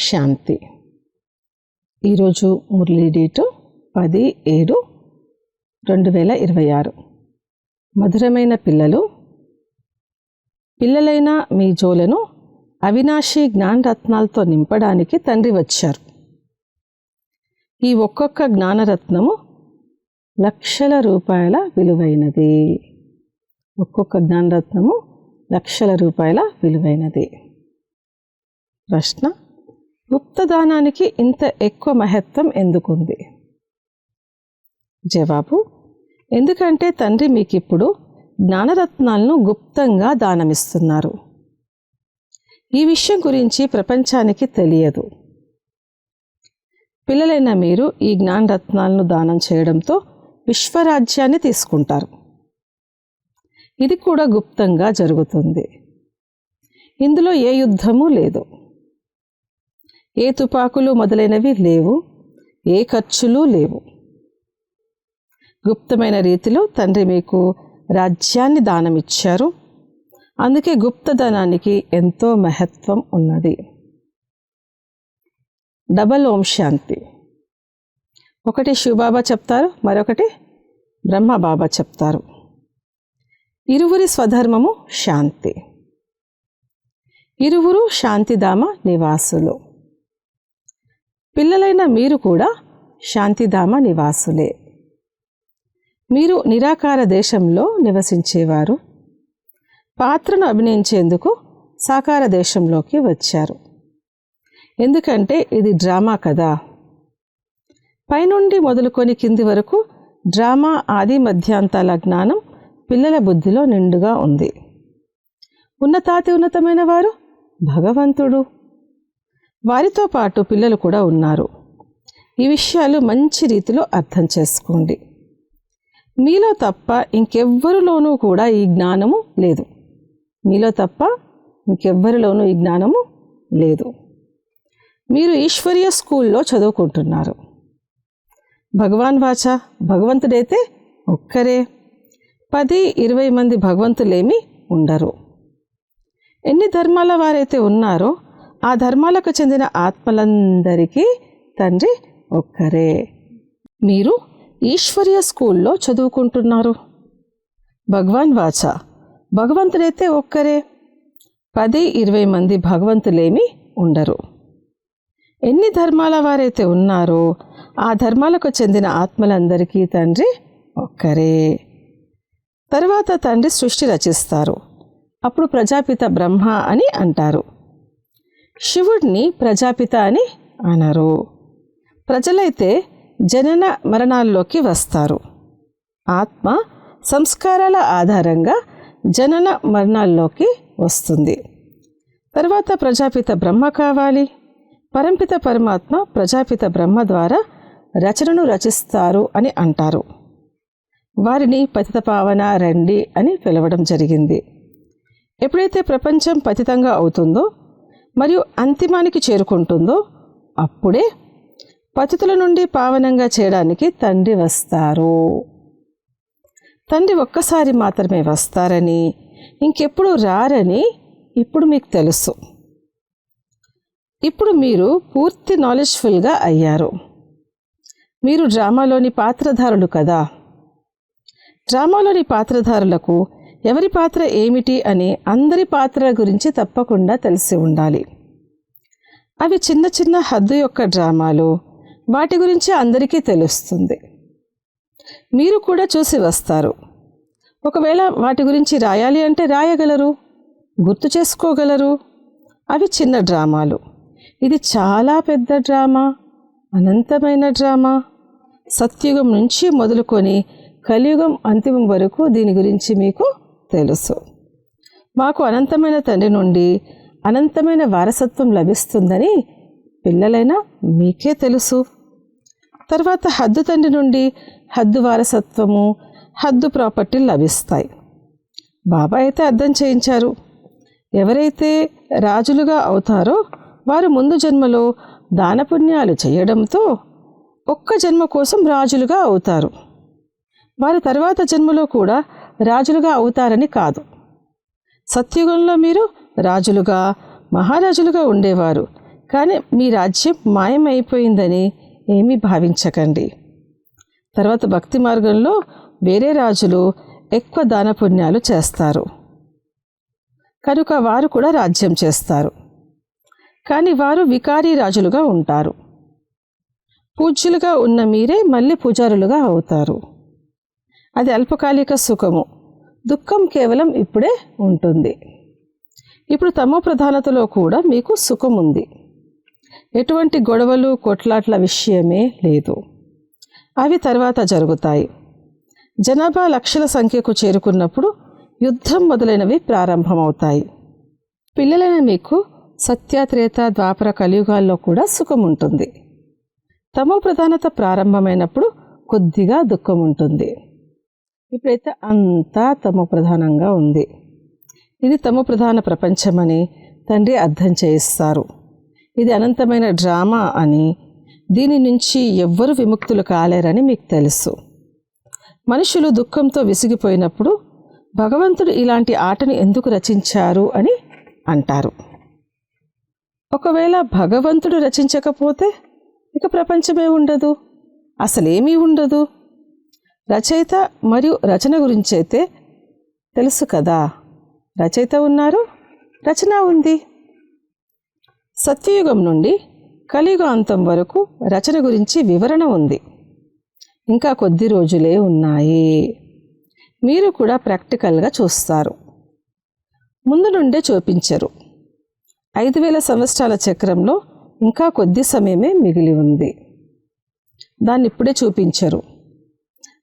శాంతి. ఈరోజు మురళీ డేటు 10/7/2026. మధురమైన పిల్లలైన మీ జోలను అవినాశి జ్ఞానరత్నాలతో నింపడానికి తండ్రి వచ్చారు. ఈ ఒక్కొక్క జ్ఞానరత్నము లక్షల రూపాయల విలువైనది. ఒక్కొక్క జ్ఞానరత్నము లక్షల రూపాయల విలువైనది. ప్రశ్న: గుప్తదానానికి ఇంత ఎక్కువ మహత్వం ఎందుకుంది? జవాబు: ఎందుకంటే తండ్రి మీకు ఇప్పుడు జ్ఞానరత్నాలను గుప్తంగా దానమిస్తున్నారు. ఈ విషయం గురించి ప్రపంచానికి తెలియదు. పిల్లలైన మీరు ఈ జ్ఞానరత్నాలను దానం చేయడంతో విశ్వరాజ్యాన్ని తీసుకుంటారు. ఇది కూడా గుప్తంగా జరుగుతుంది. ఇందులో ఏ యుద్ధము లేదు, ఏ తుపాకులు మొదలైనవి లేవు, ఏ ఖర్చులు లేవు. గుప్తమైన రీతిలో తండ్రి మీకు రాజ్యాన్ని దానమిచ్చారు. అందుకే గుప్తధనానికి ఎంతో మహత్వం ఉన్నది. డబల్ ఓం శాంతి. ఒకటి శివబాబా చెప్తారు, మరొకటి బ్రహ్మబాబా చెప్తారు. ఇరువురి స్వధర్మము శాంతి. ఇరువురు శాంతిధామ నివాసులు. పిల్లలైన మీరు కూడా శాంతిధామ నివాసులే. మీరు నిరాకార దేశంలో నివసించేవారు. పాత్రను అభినయించేందుకు సాకార దేశంలోకి వచ్చారు. ఎందుకంటే ఇది డ్రామా కదా. పైనుండి మొదలుకొని కింది వరకు డ్రామా ఆది మధ్యాంతాల జ్ఞానం పిల్లల బుద్ధిలో నిండుగా ఉంది. ఉన్నతమైన వారు భగవంతుడు. వారితో పాటు పిల్లలు కూడా ఉన్నారు. ఈ విషయాలు మంచి రీతిలో అర్థం చేసుకోండి. మీలో తప్ప ఇంకెవ్వరిలోనూ కూడా ఈ జ్ఞానము లేదు. మీలో తప్ప ఇంకెవ్వరిలోనూ ఈ జ్ఞానము లేదు. మీరు ఈశ్వరీయ స్కూల్లో చదువుకుంటున్నారు. భగవాన్ వాచ భగవంతుడైతే ఒక్కరే. 10-20 మంది భగవంతులేమీ ఉండరు. ఎన్ని ధర్మాల వారైతే ఉన్నారో ఆ ధర్మాలకు చెందిన ఆత్మలందరికీ తండ్రి ఒక్కరే. మీరు ఈశ్వరీయ స్కూల్లో చదువుకుంటున్నారు. భగవాన్ వాచ భగవంతుడైతే ఒక్కరే. 10-20 మంది భగవంతులేమీ ఉండరు. ఎన్ని ధర్మాల వారైతే ఉన్నారో ఆ ధర్మాలకు చెందిన ఆత్మలందరికీ తండ్రి ఒక్కరే. తరువాత తండ్రి సృష్టి రచిస్తారు. అప్పుడు ప్రజాపిత బ్రహ్మ అని అంటారు. శివుడిని ప్రజాపిత అని అనరు. ప్రజలైతే జనన మరణాల్లోకి వస్తారు. ఆత్మ సంస్కారాల ఆధారంగా జనన మరణాల్లోకి వస్తుంది. తర్వాత ప్రజాపిత బ్రహ్మ కావాలి. పరంపిత పరమాత్మ ప్రజాపిత బ్రహ్మ ద్వారా రచనను రచిస్తారు అని అంటారు. వారిని పతిత పావన రండి అని పిలవడం జరిగింది. ఎప్పుడైతే ప్రపంచం పతితంగా అవుతుందో మరియు అంతిమానికి చేరుకుంటుందో అప్పుడే పతితుల నుండి పావనంగా చేయడానికి తండ్రి వస్తారు. తండ్రి ఒక్కసారి మాత్రమే వస్తారని, ఇంకెప్పుడు రారని ఇప్పుడు మీకు తెలుసు. ఇప్పుడు మీరు పూర్తి నాలెడ్జ్ఫుల్గా అయ్యారు. మీరు డ్రామాలోని పాత్రధారులు కదా. డ్రామాలోని పాత్రధారులకు ఎవరి పాత్ర ఏమిటి అని అందరి పాత్రల గురించి తప్పకుండా తెలిసి ఉండాలి. అవి చిన్న చిన్న హద్దు యొక్క డ్రామాలు. వాటి గురించి అందరికీ తెలుస్తుంది. మీరు కూడా చూసి వస్తారు. ఒకవేళ వాటి గురించి రాయాలి అంటే రాయగలరు, గుర్తు చేసుకోగలరు. అవి చిన్న డ్రామాలు. ఇది చాలా పెద్ద డ్రామా, అనంతమైన డ్రామా. సత్యుగం నుంచి మొదలుకొని కలియుగం అంతిమం వరకు దీని గురించి మీకు తెలుసు. మాకు అనంతమైన తండ్రి నుండి అనంతమైన వారసత్వం లభిస్తుందని పిల్లలైనా మీకే తెలుసు. తర్వాత హద్దు తండ్రి నుండి హద్దు వారసత్వము, హద్దు ప్రాపర్టీలు లభిస్తాయి. బాబా అయితే అర్థం చేయించారు. ఎవరైతే రాజులుగా అవుతారో వారు ముందు జన్మలో దానపుణ్యాలు చేయడంతో ఒక్క జన్మ కోసం రాజులుగా అవుతారు. వారి తర్వాత జన్మలో కూడా రాజులుగా అవుతారని కాదు. సత్యుగంలో మీరు రాజులుగా మహారాజులుగా ఉండేవారు. కానీ మీ రాజ్యం మాయమైపోయిందని ఏమీ భావించకండి. తర్వాత భక్తి మార్గంలో వేరే రాజులు ఎక్కువ దాన పుణ్యాలు చేస్తారు కనుక వారు కూడా రాజ్యం చేస్తారు. కానీ వారు వికారీ రాజులుగా ఉంటారు. పూజ్యులుగా ఉన్న మీరే మళ్ళీ పూజారులుగా అవుతారు. అది అల్పకాలిక సుఖము. దుఃఖం కేవలం ఇప్పుడే ఉంటుంది. ఇప్పుడు తమో ప్రధానతలో కూడా మీకు సుఖం ఉంది. ఎటువంటి గొడవలు కొట్లాట్ల విషయమే లేదు. అవి తర్వాత జరుగుతాయి. జనాభా లక్షల సంఖ్యకు చేరుకున్నప్పుడు యుద్ధం మొదలైనవి ప్రారంభమవుతాయి. పిల్లలైన మీకు సత్యాత్రేత ద్వాపర కలియుగాల్లో కూడా సుఖం ఉంటుంది. తమో ప్రధానత ప్రారంభమైనప్పుడు కొద్దిగా దుఃఖం ఉంటుంది. ఇప్పుడైతే అంతా తమో ప్రధానంగా ఉంది. ఇది తమో ప్రధాన ప్రపంచమని తండ్రి అర్థం చేయిస్తారు. ఇది అనంతమైన డ్రామా అని, దీని నుంచి ఎవ్వరూ విముక్తులు కాలేరని మీకు తెలుసు. మనుషులు దుఃఖంతో విసిగిపోయినప్పుడు భగవంతుడు ఇలాంటి ఆటను ఎందుకు రచించారు అని అంటారు. ఒకవేళ భగవంతుడు రచించకపోతే ఇక ప్రపంచమే ఉండదు, అసలేమీ ఉండదు. రచయిత మరియు రచన గురించి అయితే తెలుసు కదా. రచయిత ఉన్నారు, రచన ఉంది. సత్యయుగం నుండి కలియుగ అంతం వరకు రచన గురించి వివరణ ఉంది. ఇంకా కొద్ది రోజులే ఉన్నాయి. మీరు కూడా ప్రాక్టికల్గా చూస్తారు. ముందు నుండే చూపించరు. 5000 సంవత్సరాల చక్రంలో ఇంకా కొద్ది సమయమే మిగిలి ఉంది. దాన్ని ఇప్పుడే చూపించరు.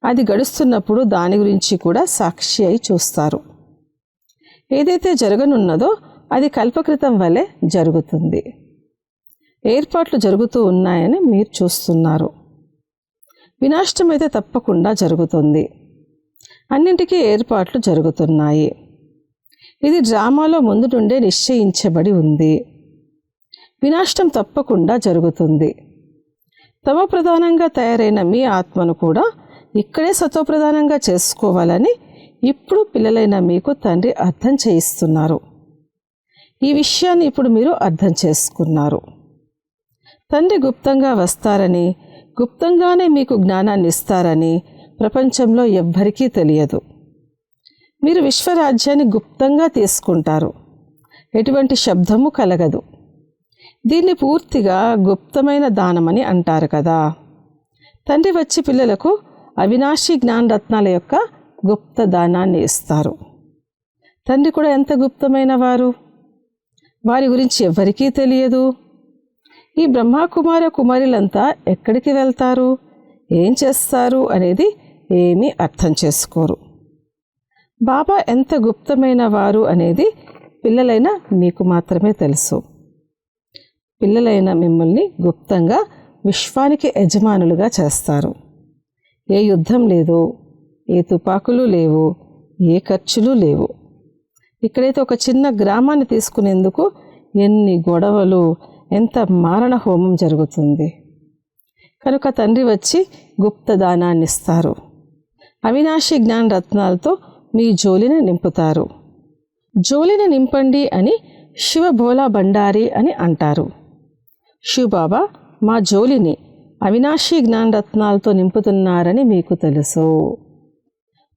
అది గడుస్తున్నప్పుడు దాని గురించి కూడా సాక్షి అయి చూస్తారు. ఏదైతే జరగనున్నదో అది కల్పకృతం వలె జరుగుతుంది. ఏర్పాట్లు జరుగుతూ ఉన్నాయని మీరు చూస్తున్నారు. వినాశనం అయితే తప్పకుండా జరుగుతుంది. అన్నింటికీ ఏర్పాట్లు జరుగుతున్నాయి. ఇది డ్రామాలో ముందు నుండే నిశ్చయించబడి ఉంది. వినాశనం తప్పకుండా జరుగుతుంది. తమో ప్రధానంగా తయారైన మీ ఆత్మను కూడా ఇక్కడే సతోప్రధానంగా చేసుకోవాలని ఇప్పుడు పిల్లలైన మీకు తండ్రి అర్థం చేయిస్తున్నారు. ఈ విషయాన్ని ఇప్పుడు మీరు అర్థం చేసుకున్నారు. తండ్రి గుప్తంగా వస్తారని, గుప్తంగానే మీకు జ్ఞానాన్ని ఇస్తారని ప్రపంచంలో ఎవ్వరికీ తెలియదు. మీరు విశ్వరాజ్యాన్ని గుప్తంగా తీసుకుంటారు. ఎటువంటి శబ్దము కలగదు. దీన్ని పూర్తిగా గుప్తమైన దానమని అంటారు కదా. తండ్రి వచ్చి పిల్లలకు అవినాశి జ్ఞానరత్నాల యొక్క గుప్త దానాన్ని ఇస్తారు. తండ్రి కూడా ఎంత గుప్తమైన వారు. వారి గురించి ఎవ్వరికీ తెలియదు. ఈ బ్రహ్మకుమార కుమారులంతా ఎక్కడికి వెళ్తారు, ఏం చేస్తారు అనేది ఏమీ అర్థం చేసుకోరు. బాబా ఎంత గుప్తమైన వారు అనేది పిల్లలైన మీకు మాత్రమే తెలుసు. పిల్లలైన మిమ్మల్ని గుప్తంగా విశ్వానికి యజమానులుగా చేస్తారు. ఏ యుద్ధం లేదు, ఏ తుపాకులు లేవు, ఏ ఖర్చులు లేవు. ఇక్కడైతే ఒక చిన్న గ్రామాన్ని తీసుకునేందుకు ఎన్ని గొడవలు, ఎంత మారణ హోమం జరుగుతుంది. కనుక తండ్రి వచ్చి గుప్త దానాన్ని ఇస్తారు. అవినాశి జ్ఞాన రత్నాలతో మీ జోలిని నింపుతారు. జోలిని నింపండి అని శివ భోలా భండారి అని అంటారు. శివబాబా మా జోలిని అవినాశి జ్ఞాన రత్నాలతో నింపుతున్నారని మీకు తెలుసు.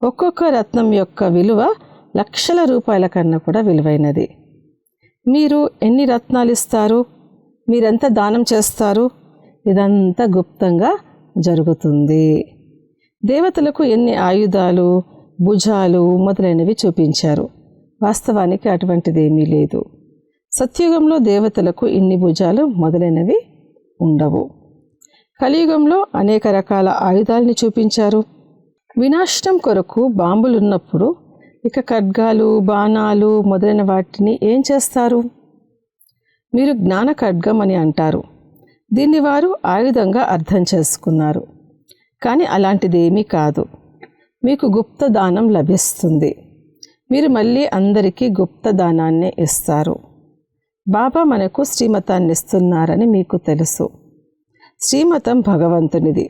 ఒక్కొక్క రత్నం యొక్క విలువ లక్షల రూపాయల కన్నా కూడా విలువైనది. మీరు ఎన్ని రత్నాలు ఇస్తారు, మీరెంత దానం చేస్తారు, ఇదంతా గుప్తంగా జరుగుతుంది. దేవతలకు ఎన్ని ఆయుధాలు, భుజాలు మొదలైనవి చూపించారు. వాస్తవానికి అటువంటిదేమీ లేదు. సత్యుగంలో దేవతలకు ఇన్ని భుజాలు మొదలైనవి ఉండవు. కలియుగంలో అనేక రకాల ఆయుధాలని చూపించారు. వినాశనం కొరకు బాంబులున్నప్పుడు ఇక ఖడ్గాలు, బాణాలు మొదలైన వాటిని ఏం చేస్తారు? మీరు జ్ఞాన ఖడ్గం అని అంటారు. దీన్ని వారు ఆయుధంగా అర్థం చేసుకున్నారు. కానీ అలాంటిదేమీ కాదు. మీకు గుప్త దానం లభిస్తుంది. మీరు మళ్ళీ అందరికీ గుప్త దానాన్నే ఇస్తారు. బాబా మనకు శ్రీమతాన్ని ఇస్తున్నారని మీకు తెలుసు. శ్రీమతం భగవంతునిది.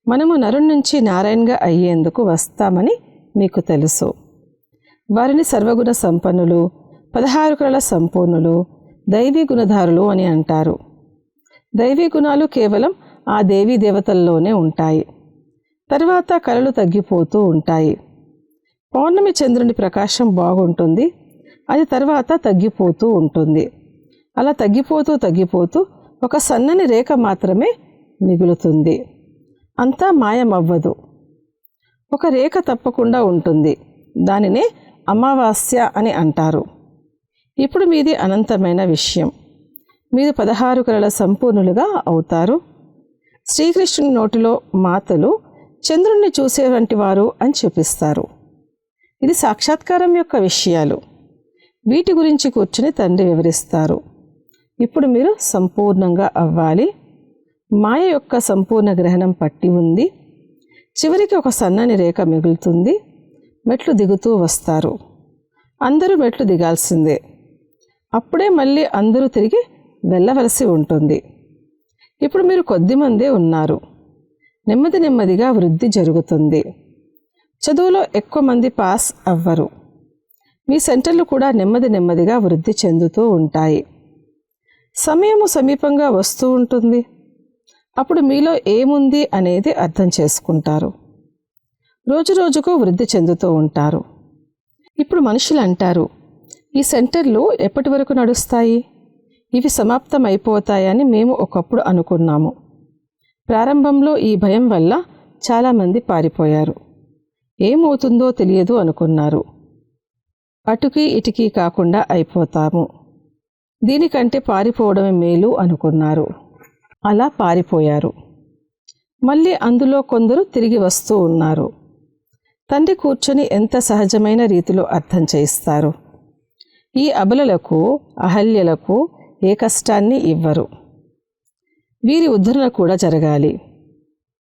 మనము నరుని నుంచి నారాయణగా అయ్యేందుకు వస్తామని మీకు తెలుసు. వారిని సర్వగుణ సంపన్నులు, 16 కళల సంపూర్ణులు, దైవీ గుణధారులు అని అంటారు. దైవీ గుణాలు కేవలం ఆ దేవీ దేవతల్లోనే ఉంటాయి. తర్వాత కళలు తగ్గిపోతూ ఉంటాయి. పౌర్ణమి చంద్రుని ప్రకాశం బాగుంటుంది, అది తర్వాత తగ్గిపోతూ ఉంటుంది. అలా తగ్గిపోతూ ఒక సన్నని రేఖ మాత్రమే మిగులుతుంది. అంతా మాయమవ్వదు. ఒక రేఖ తప్పకుండా ఉంటుంది. దానినే అమావాస్య అని అంటారు. ఇప్పుడు మీది అనంతమైన విషయం. మీరు 16 కళల సంపూర్ణులుగా అవుతారు. శ్రీకృష్ణుని నోటిలో మాతలు చంద్రుణ్ణి చూసే వంటి వారు అని చూపిస్తారు. ఇది సాక్షాత్కారం యొక్క విషయాలు. వీటి గురించి కూర్చుని తండ్రి వివరిస్తారు. ఇప్పుడు మీరు సంపూర్ణంగా అవ్వాలి. మాయ యొక్క సంపూర్ణ గ్రహణం పట్టి ఉంది. చివరికి ఒక సన్నని రేఖ మిగులుతుంది. మెట్లు దిగుతూ వస్తారు. అందరూ మెట్లు దిగాల్సిందే. అప్పుడే మళ్ళీ అందరూ తిరిగి వెళ్ళవలసి ఉంటుంది. ఇప్పుడు మీరు కొద్దిమందే ఉన్నారు. నెమ్మదిగా వృద్ధి జరుగుతుంది. చదువులో ఎక్కువ మంది పాస్ అవ్వరు. మీ సెంటర్లు కూడా నెమ్మదిగా వృద్ధి చెందుతూ ఉంటాయి. సమయము సమీపంగా వస్తూ ఉంటుంది. అప్పుడు మీలో ఏముంది అనేది అర్థం చేసుకుంటారు. రోజుకు వృద్ధి చెందుతూ ఉంటారు. ఇప్పుడు మనుషులు అంటారు, ఈ సెంటర్లు ఎప్పటి వరకు నడుస్తాయి? ఇవి సమాప్తం అయిపోతాయని మేము ఒకప్పుడు అనుకున్నాము. ప్రారంభంలో ఈ భయం వల్ల చాలామంది పారిపోయారు. ఏమవుతుందో తెలియదు అనుకున్నారు. అటుకి ఇటుకి కాకుండా అయిపోతాము. దీనికంటే పారిపోవడమే మేలు అనుకున్నారు. అలా పారిపోయారు. మళ్ళీ అందులో కొందరు తిరిగి వస్తూ ఉన్నారు. తండ్రి కూర్చొని ఎంత సహజమైన రీతిలో అర్థం చేయిస్తారు. ఈ అబలలకు, అహల్యలకు ఏ కష్టాన్ని ఇవ్వరు. వీరి ఉద్ధరణ కూడా జరగాలి.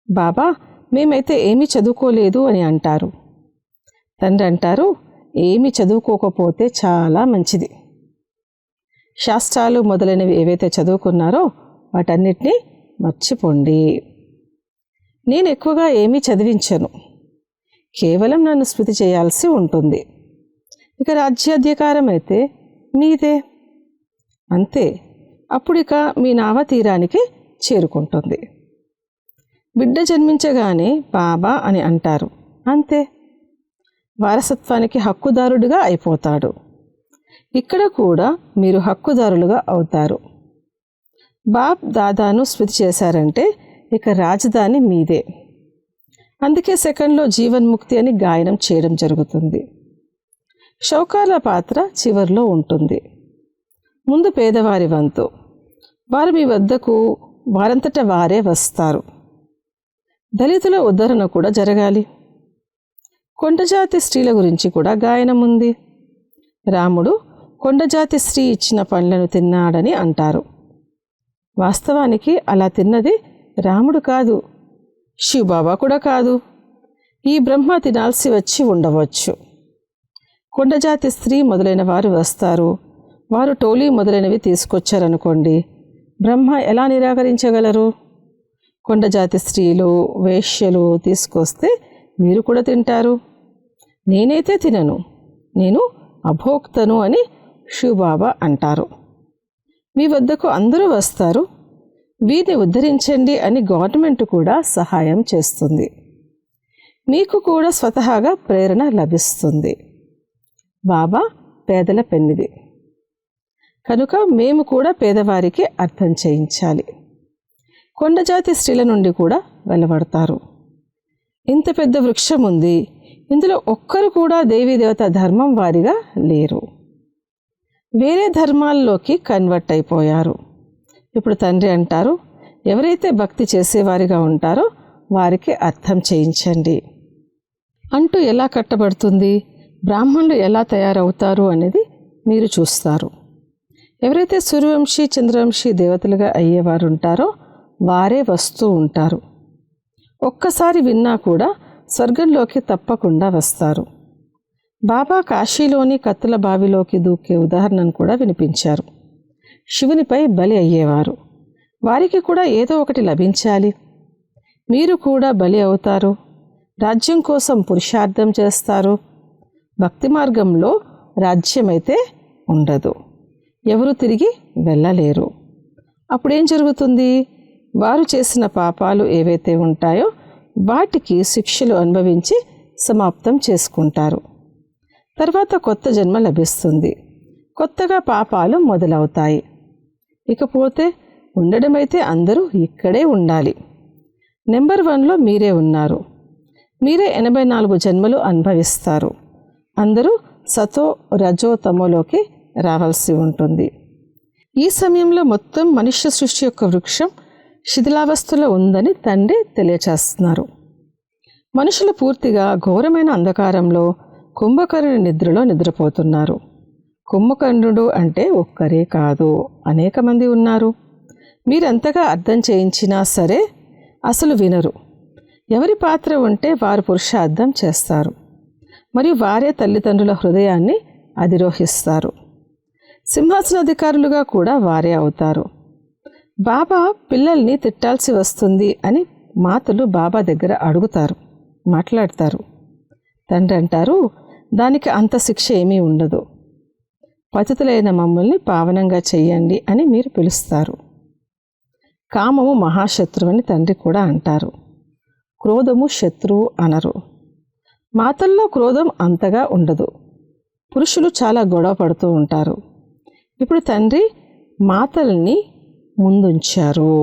బాబా, మేమైతే ఏమీ చదువుకోలేదు అని అంటారు. తండ్రి అంటారు, ఏమీ చదువుకోకపోతే చాలా మంచిది. శాస్త్రాలు మొదలైనవి ఏవైతే చదువుకున్నారో వాటన్నిటినీ మర్చిపోండి. నేను ఎక్కువగా ఏమీ చదివించను. కేవలం నన్ను స్మృతి చేయాల్సి ఉంటుంది. ఇక రాజ్యాధికారం అయితే మీదే. అంతే. అప్పుడిక మీ నావ తీరానికి చేరుకుంటుంది. బిడ్డ జన్మించగానే బాబా అని అంటారు. అంతే. వారసత్వానికి హక్కుదారుడిగా అయిపోతాడు. ఇక్కడ కూడా మీరు హక్కుదారులుగా అవుతారు. బాప్ దాదాను స్మృతి చేశారంటే ఇక రాజధాని మీదే. అందుకే సెకండ్లో జీవన్ముక్తి అని గాయనం చేయడం జరుగుతుంది. షౌకార్ల పాత్ర చివర్లో ఉంటుంది. ముందు పేదవారి వంతు. వారు మీ వద్దకు వారంతట వారే వస్తారు. దళితుల ఉద్ధరణ కూడా జరగాలి. కొండజాతి స్త్రీల గురించి కూడా గాయనం ఉంది. రాముడు కొండజాతి స్త్రీ ఇచ్చిన పండ్లను తిన్నాడని అంటారు. వాస్తవానికి అలా తిన్నది రాముడు కాదు, శివబాబా కూడా కాదు. ఈ బ్రహ్మ తినాల్సి వచ్చి ఉండవచ్చు. కొండజాతి స్త్రీ మొదలైన వారు వస్తారు. వారు టోలీ మొదలైనవి తీసుకొచ్చారనుకోండి, బ్రహ్మ ఎలా నిరాకరించగలరు? కొండజాతి స్త్రీలు, వేశ్యలు తీసుకొస్తే మీరు కూడా తింటారు. నేనైతే తినను, నేను అభోక్తను అని శివబాబా అంటారు. మీ వద్దకు అందరూ వస్తారు. వీరిని ఉద్ధరించండి అని గవర్నమెంట్ కూడా సహాయం చేస్తుంది. మీకు కూడా స్వతహాగా ప్రేరణ లభిస్తుంది. బాబా పేదల పెన్నిది కనుక మేము కూడా పేదవారికి అర్థం చేయించాలి. కొండజాతి స్త్రీల నుండి కూడా వెలువడతారు. ఇంత పెద్ద వృక్షం ఉంది, ఇందులో ఒక్కరు కూడా దేవీదేవత ధర్మం వారిగా లేరు. వేరే ధర్మాల్లోకి కన్వర్ట్ అయిపోయారు. ఇప్పుడు తండ్రి అంటారు, ఎవరైతే భక్తి చేసేవారిగా ఉంటారో వారికి అర్థం చేయించండి. అంటూ ఎలా కట్టబడుతుంది, బ్రాహ్మణులు ఎలా తయారవుతారు అనేది మీరు చూస్తారు. ఎవరైతే సూర్యవంశీ చంద్రవంశీ దేవతలుగా అయ్యేవారు ఉంటారో వారే వస్తూ ఉంటారు. ఒక్కసారి విన్నా కూడా స్వర్గంలోకి తప్పకుండా వస్తారు. బాబా కాశీలోని కత్తుల బావిలోకి దూకే ఉదాహరణను కూడా వినిపించారు. శివునిపై బలి అయ్యేవారు. వారికి కూడా ఏదో ఒకటి లభించాలి. మీరు కూడా బలి అవుతారు. రాజ్యం కోసం పురుషార్థం చేస్తారు. భక్తి మార్గంలో రాజ్యమైతే ఉండదు. ఎవరు తిరిగి వెళ్ళలేరు. అప్పుడేం జరుగుతుంది? వారు చేసిన పాపాలు ఏవైతే ఉంటాయో వాటికి శిక్షలు అనుభవించి సమాప్తం చేసుకుంటారు. తర్వాత కొత్త జన్మ లభిస్తుంది. కొత్తగా పాపాలు మొదలవుతాయి. ఇకపోతే ఉండడమైతే అందరూ ఇక్కడే ఉండాలి. నెంబర్ 1లో మీరే ఉన్నారు. మీరే 84 జన్మలు అనుభవిస్తారు. అందరూ సతో రజో తమోలోకి రావాల్సి ఉంటుంది. ఈ సమయంలో మొత్తం మనుష్య సృష్టి యొక్క వృక్షం శిథిలావస్థలో ఉందని తండ్రి తెలియచేస్తున్నారు. మనుషులు పూర్తిగా ఘోరమైన అంధకారంలో కుంభకర్ణుని నిద్రలో నిద్రపోతున్నారు. కుంభకర్ణుడు అంటే ఒక్కరే కాదు, అనేక మంది ఉన్నారు. మీరెంతగా అర్థం చేయించినా సరే అసలు వినరు. ఎవరి పాత్ర ఉంటే వారు పురుషార్థం చేస్తారు మరియు వారే తల్లిదండ్రుల హృదయాన్ని అధిరోహిస్తారు. సింహాసనాధికారులుగా కూడా వారే అవుతారు. బాబా పిల్లల్ని తిట్టాల్సి వస్తుంది అని మాతలు బాబా దగ్గర అడుగుతారు, మాట్లాడతారు. తండ్రి అంటారు, దానికి అంత శిక్ష ఏమీ ఉండదు. పతితులైన మమ్మల్ని పావనంగా చెయ్యండి అని మీరు పిలుస్తారు. కామము మహాశత్రువు అని తండ్రి కూడా అంటారు. క్రోధము శత్రువు అనరు. మాతల్లో క్రోధం అంతగా ఉండదు. పురుషులు చాలా గొడవ పడుతూ ఉంటారు. ఇప్పుడు తండ్రి మాతల్ని ముందుంచారు.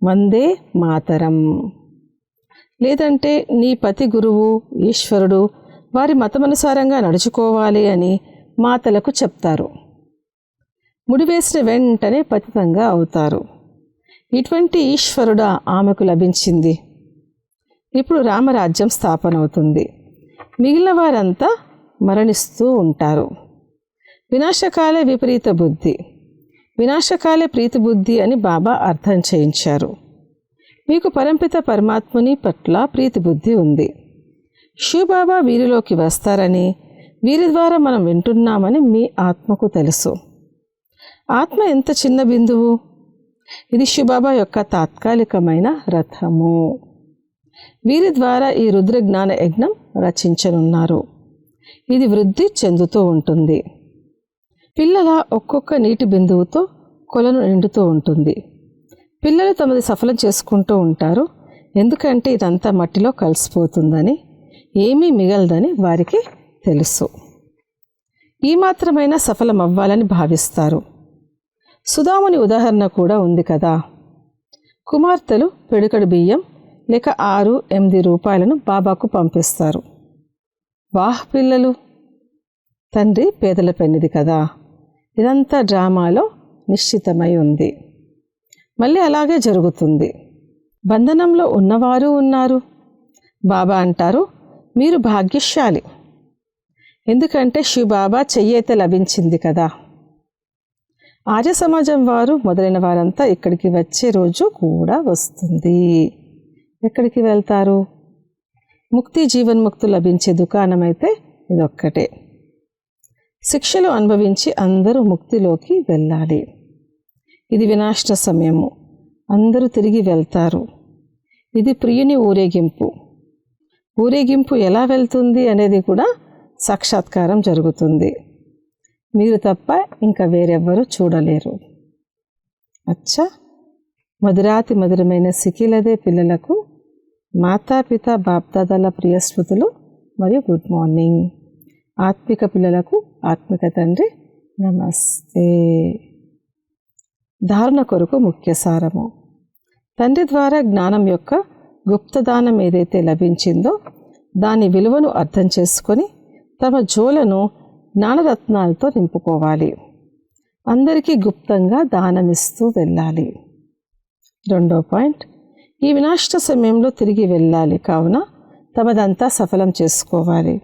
వందే మాతరం. లేదంటే నీ పతి గురువు ఈశ్వరుడు వారి మతమనుసారంగా నడుచుకోవాలి అని మాతలకు చెప్తారు. ముడివేసిన వెంటనే పతితంగా అవుతారు. ఇటువంటి ఈశ్వరుడా ఆమెకు లభించింది. ఇప్పుడు రామరాజ్యం స్థాపన అవుతుంది. మిగిలిన వారంతా మరణిస్తూ ఉంటారు. వినాశకాలే విపరీత బుద్ధి, వినాశకాలే ప్రీతి బుద్ధి అని బాబా అర్థం చేయించారు. మీకు పరంపిత పరమాత్ముని పట్ల ప్రీతి బుద్ధి ఉంది. శివబాబా వీరిలోకి వస్తారని, వీరి ద్వారా మనం వింటున్నామని మీ ఆత్మకు తెలుసు. ఆత్మ ఎంత చిన్న బిందువు. ఇది శివబాబా యొక్క తాత్కాలికమైన రథము. వీరి ద్వారా ఈ రుద్రజ్ఞాన యజ్ఞం రచించనున్నారు. ఇది వృద్ధి చెందుతూ ఉంటుంది. పిల్లల ఒక్కొక్క నీటి బిందువుతో కొలను నిండుతూ ఉంటుంది. పిల్లలు తమది సఫలం చేసుకుంటూ ఉంటారు. ఎందుకంటే ఇదంతా మట్టిలో కలిసిపోతుందని, ఏమీ మిగలదని వారికి తెలుసు. ఈ మాత్రమైనా సఫలం అవ్వాలని భావిస్తారు. సుధాముని ఉదాహరణ కూడా ఉంది కదా. కుమార్తెలు పిడికడు బియ్యం లేక 6-8 రూపాయలను బాబాకు పంపిస్తారు. వాహ్ పిల్లలు, తండ్రి పేదల పెన్నిది కదా. ఇదంతా డ్రామాలో నిశ్చితమై ఉంది. మళ్ళీ అలాగే జరుగుతుంది. బంధనంలో ఉన్నవారు ఉన్నారు. బాబా అంటారు, మీరు భాగ్యశాలి. ఎందుకంటే శివబాబా చెయ్యైతే లభించింది కదా. ఆర్య సమాజం వారు మొదలైన వారంతా ఇక్కడికి వచ్చే రోజు కూడా వస్తుంది. ఎక్కడికి వెళ్తారు? ముక్తి జీవన్ముక్తి లభించే దుకాణం అయితే ఇదొక్కటే. శిక్షలు అనుభవించి అందరూ ముక్తిలోకి వెళ్ళాలి. ఇది వినాశన సమయము. అందరూ తిరిగి వెళ్తారు. ఇది ప్రియుని ఊరేగింపు. ఊరేగింపు ఎలా వెళ్తుంది అనేది కూడా సాక్షాత్కారం జరుగుతుంది. మీరు తప్ప ఇంకా వేరెవ్వరూ చూడలేరు. అచ్చా, మధురాతి మధురమైన సికిలదే పిల్లలకు మాతాపిత బాప్దాదాల ప్రియ స్మృతులు మరియు గుడ్ మార్నింగ్. ఆత్మిక పిల్లలకు ఆత్మిక తండ్రి నమస్తే. ధారణ కొరకు ముఖ్య సారము. తండ్రి ద్వారా జ్ఞానం యొక్క గుప్తదానం ఏదైతే లభించిందో దాని విలువను అర్థం చేసుకొని తమ జోలను జ్ఞానరత్నాలతో నింపుకోవాలి. అందరికీ గుప్తంగా దానమిస్తూ వెళ్ళాలి. 2వ పాయింట్, ఈ వినాశన సమయంలో తిరిగి వెళ్ళాలి. కావున తమదంతా సఫలం చేసుకోవాలి.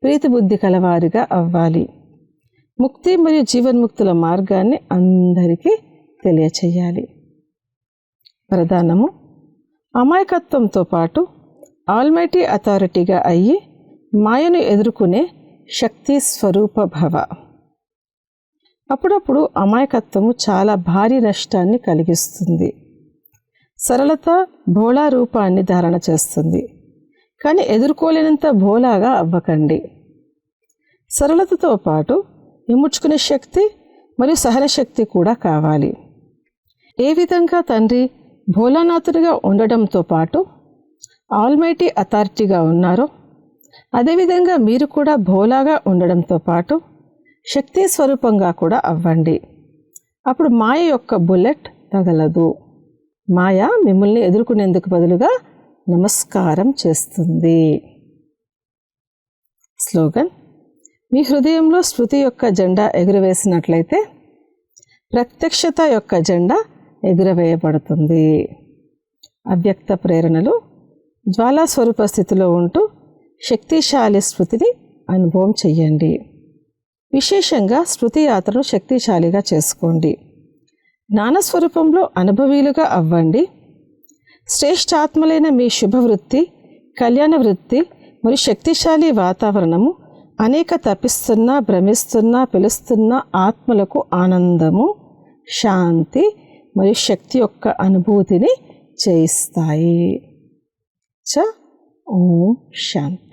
ప్రీతి బుద్ధి కలవారిగా అవ్వాలి. ముక్తి మరియు జీవన్ముక్తుల మార్గాన్ని అందరికీ తెలియచేయాలి. వరదానము. అమాయకత్వంతో పాటు ఆల్మైటీ అథారిటీగా అయ్యి మాయను ఎదుర్కొనే శక్తి స్వరూప భవ. అప్పుడప్పుడు అమాయకత్వము చాలా భారీ నష్టాన్ని కలిగిస్తుంది. సరళత భోళా రూపాన్ని ధారణ చేస్తుంది. కానీ ఎదుర్కోలేనంత భోలాగా అవ్వకండి. సరళతతో పాటు ఇముడ్చుకునే శక్తి మరియు సహన శక్తి కూడా కావాలి. ఏ విధంగా తండ్రి భోలానాథుడిగా ఉండడంతో పాటు ఆల్మైటీ అథారిటీగా ఉన్నారో, అదేవిధంగా మీరు కూడా భోలాగా ఉండడంతో పాటు శక్తి స్వరూపంగా కూడా అవ్వండి. అప్పుడు మాయ యొక్క బుల్లెట్ తగలదు. మాయ మిమ్మల్ని ఎదుర్కొనేందుకు బదులుగా నమస్కారం చేస్తుంది. స్లోగన్: మీ హృదయంలో స్మృతి యొక్క జెండా ఎగురవేసినట్లయితే ప్రత్యక్షత యొక్క జెండా ఎగురవేయబడుతుంది. అవ్యక్త ప్రేరణలు: జ్వాలా స్వరూప స్థితిలో ఉంటూ శక్తిశాలి స్మృతిని అనుభవం చెయ్యండి. విశేషంగా స్మృతి యాత్రను శక్తిశాలిగా చేసుకోండి. జ్ఞానస్వరూపంలో అనుభవీలుగా అవ్వండి. శ్రేష్ఠాత్మలైన మీ శుభవృత్తి, కళ్యాణ వృత్తి మరియు శక్తిశాలి వాతావరణము అనేక తప్పిస్తున్న, భ్రమిస్తున్న, పిలుస్తున్న ఆత్మలకు ఆనందము, శాంతి మరియు శక్తి యొక్క అనుభూతిని చేయిస్తాయి. ఓం శాంతి.